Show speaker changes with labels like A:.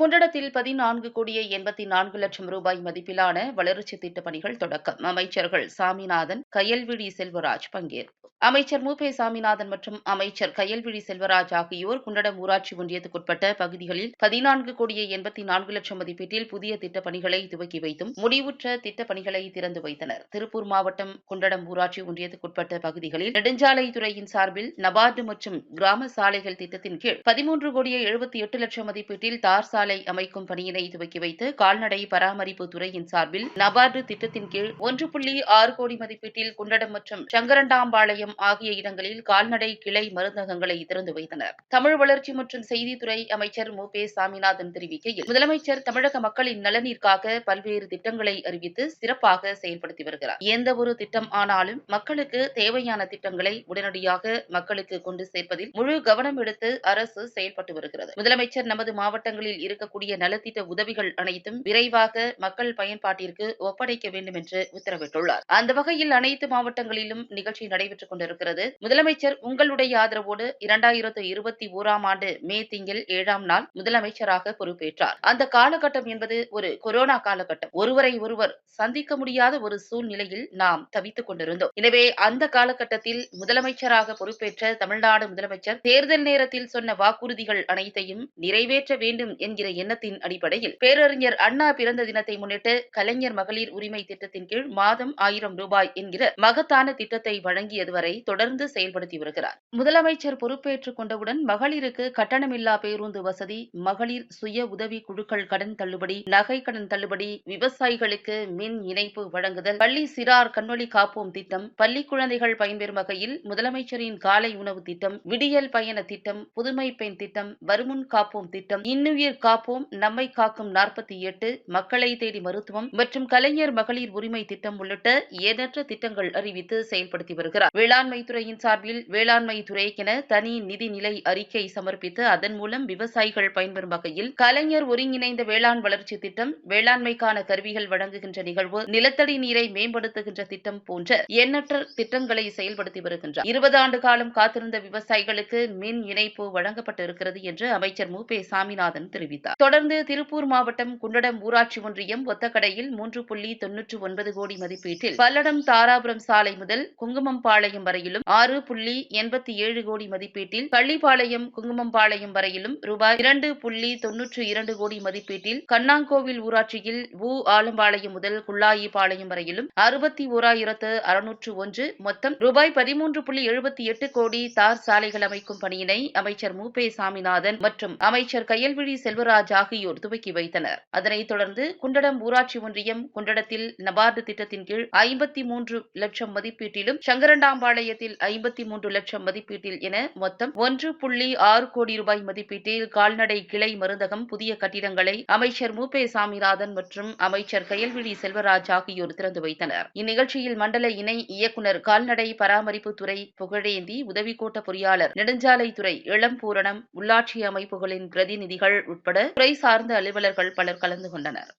A: குண்டடத்தில் 14,84,00,000 ரூபாய் மதிப்பிலான வளர்ச்சித் திட்டப் பணிகள் தொடக்கம். அமைச்சர்கள் சாமிநாதன், கயல்விழி செல்வராஜ் பங்கேற்பு. அமைச்சர் சாமிநாதன் மற்றும் அமைச்சர் கயல்விழி செல்வராஜ் ஆகியோர் குண்டடம் ஊராட்சி ஒன்றியத்துக்குட்பட்ட பகுதிகளில் 14,84,00,000 மதிப்பீட்டில் புதிய திட்டப் பணிகளை துவக்கி வைத்தும் முடிவுற்ற திட்டப் பணிகளை திறந்து வைத்தனர். திருப்பூர் மாவட்டம் குண்டடம் ஊராட்சி ஒன்றியத்துக்குட்பட்ட பகுதிகளில் நெடுஞ்சாலைத்துறையின் சார்பில் நபார்டு மற்றும் கிராம சாலைகள் திட்டத்தின் கீழ் 13,78,00,000 மதிப்பீட்டில் தார் சாலை அமைக்கும் பணியினை துவக்கி வைத்து கால்நடை பராமரிப்பு துறையின் சார்பில் நபார்டு திட்டத்தின் கீழ் 1,6 கோடி மதிப்பீட்டில் குண்டடம் மற்றும் சங்கரண்டாம்பாளையம் ஆகிய இடங்களில் கால்நடை கிளை மருந்தகங்களை திறந்து வைத்தனர். தமிழ் வளர்ச்சி மற்றும் செய்தித்துறை அமைச்சர் சாமிநாதன் தெரிவிக்கையில், முதலமைச்சர் தமிழக மக்களின் நலனிற்காக பல்வேறு திட்டங்களை அறிவித்து சிறப்பாக செயல்படுத்தி வருகிறார். எந்த ஒரு திட்டம் ஆனாலும் மக்களுக்கு தேவையான திட்டங்களை உடனடியாக மக்களுக்கு கொண்டு சேர்ப்பதில் முழு கவனம் எடுத்து அரசு செயல்பட்டு வருகிறது. முதலமைச்சர் நமது மாவட்டங்களில் இருக்கக்கூடிய நலத்திட்ட உதவிகள் அனைத்தும் விரைவாக மக்கள் பயன்பாட்டிற்கு ஒப்படைக்க வேண்டும் என்று உத்தரவிட்டுள்ளார். அந்த வகையில் அனைத்து மாவட்டங்களிலும் நிகழ்ச்சி நடைபெற்றுக் கொண்டிருக்கிறது. முதலமைச்சர் உங்களுடைய ஆதரவோடு 2021 ஆண்டு மே திங்கள் 7ஆம் நாள் முதலமைச்சராக பொறுப்பேற்றார். அந்த காலகட்டம் என்பது ஒரு கொரோனா காலகட்டம். ஒருவரை ஒருவர் சந்திக்க முடியாத ஒரு சூழ்நிலையில் நாம் தவித்துக் கொண்டிருந்தோம். எனவே அந்த காலகட்டத்தில் முதலமைச்சராக பொறுப்பேற்ற தமிழ்நாடு முதலமைச்சர் தேர்தல் நேரத்தில் சொன்ன வாக்குறுதிகள் அனைத்தையும் நிறைவேற்ற வேண்டும் என்கிற எண்ணத்தின் அடிப்படையில் பேரறிஞர் அண்ணா பிறந்த தினத்தை முன்னிட்டு கலைஞர் மகளிர் உரிமை திட்டத்தின் கீழ் மாதம் 1000 ரூபாய் என்கிற மகத்தான திட்டத்தை வழங்கியது வரை தொடர்ந்து செயல்படுத்தி வருகிறார். முதலமைச்சர் பொறுப்பேற்றுக் கொண்டவுடன் மகளிருக்கு கட்டணமில்லா பேருந்து வசதி, மகளிர் சுய உதவி குழுக்கள் கடன் தள்ளுபடி, நகை கடன் தள்ளுபடி, விவசாயிகளுக்கு மின் இணைப்பு வழங்குதல், பள்ளி சிறார் கண்வழி காப்போம் திட்டம், பள்ளி குழந்தைகள் பயன்பெறும் வகையில் முதலமைச்சரின் காலை உணவு திட்டம், விடியல் பயண திட்டம், புதுமை பெண் திட்டம், வருமுன் காப்போம் திட்டம், இன்னுயிர் காப்போம், நம்மை காக்கும் 48, மக்களை தேடி மருத்துவம் மற்றும் கலைஞர் மகளிர் உரிமை திட்டம் உள்ளிட்ட எண்ணற்ற திட்டங்கள் அறிவித்து செயல்படுத்தி வருகிறார். வேளாண்மை துறையின் சார்பில் வேளாண்மை துறைக்கென தனி நிதிநிலை அறிக்கை சமர்ப்பித்து அதன் மூலம் விவசாயிகள் பயன்பெறும் வகையில் கலைஞர் ஒருங்கிணைந்த வேளாண் வளர்ச்சி திட்டம், வேளாண்மைக்கான கருவிகள் வழங்குகின்ற நிகழ்வு, நிலத்தடி நீரை மேம்படுத்துகின்ற திட்டம் போன்ற எண்ணற்ற திட்டங்களை செயல்படுத்தி வருகின்றார். 20 ஆண்டு காலம் காத்திருந்த விவசாயிகளுக்கு மின் இணைப்பு வழங்கப்பட்டிருக்கிறது என்று அமைச்சர் சாமிநாதன் தெரிவித்தார். தொடர்ந்து திருப்பூர் மாவட்டம் குண்டடம் ஊராட்சி ஒன்றியம் ஒத்தக்கடையில் 3,99 கோடி மதிப்பீட்டில் பல்லடம் தாராபுரம் சாலை முதல் குங்குமம்பாளையம் வரையிலும், 6,87 கோடி மதிப்பீட்டில் பள்ளிப்பாளையம் குங்குமம்பாளையம் வரையிலும், ரூபாய் 2,92 கோடி மதிப்பீட்டில் கண்ணாங்கோவில் ஊராட்சியில் ஆலம்பாளையம் முதல் குள்ளாயிபாளையம் வரையிலும் 61,601 மொத்தம் ரூபாய் 13,78 கோடி தார் சாலைகள் அமைக்கும் பணியினை அமைச்சர் சாமிநாதன் மற்றும் அமைச்சர் கயல்விழி செல்வராஜ் ஆகியோர் துவக்கி வைத்தனர். அதனைத் தொடர்ந்து குண்டடம் ஊராட்சி ஒன்றியம் குண்டடத்தில் நபார்டு திட்டத்தின் கீழ் 53 லட்சம் மதிப்பீட்டிலும், சங்கரண்டாம்பாளையத்தில் 53 லட்சம் மதிப்பீட்டில் என மொத்தம் 1,6 கோடி ரூபாய் மதிப்பீட்டில் கால்நடை கிளை மருந்தகம் புதிய கட்டிடங்களை அமைச்சர் சாமிநாதன் மற்றும் அமைச்சர் கயல்விழி செல்வராஜ் ஆகியோர் திறந்து வைத்தனர். இந்நிகழ்ச்சியில் மண்டல இணை இயக்குநர் கால்நடை பராமரிப்பு துறை புகழேந்தி, உதவி கோட்ட பொறியாளர் நெடுஞ்சாலைத்துறை இளம்பூரணம், உள்ளாட்சி அமைப்புகளின் பிரதிநிதிகள் உட்பட துறை சார்ந்த அலுவலர்கள் பலர் கலந்து கொண்டனர்.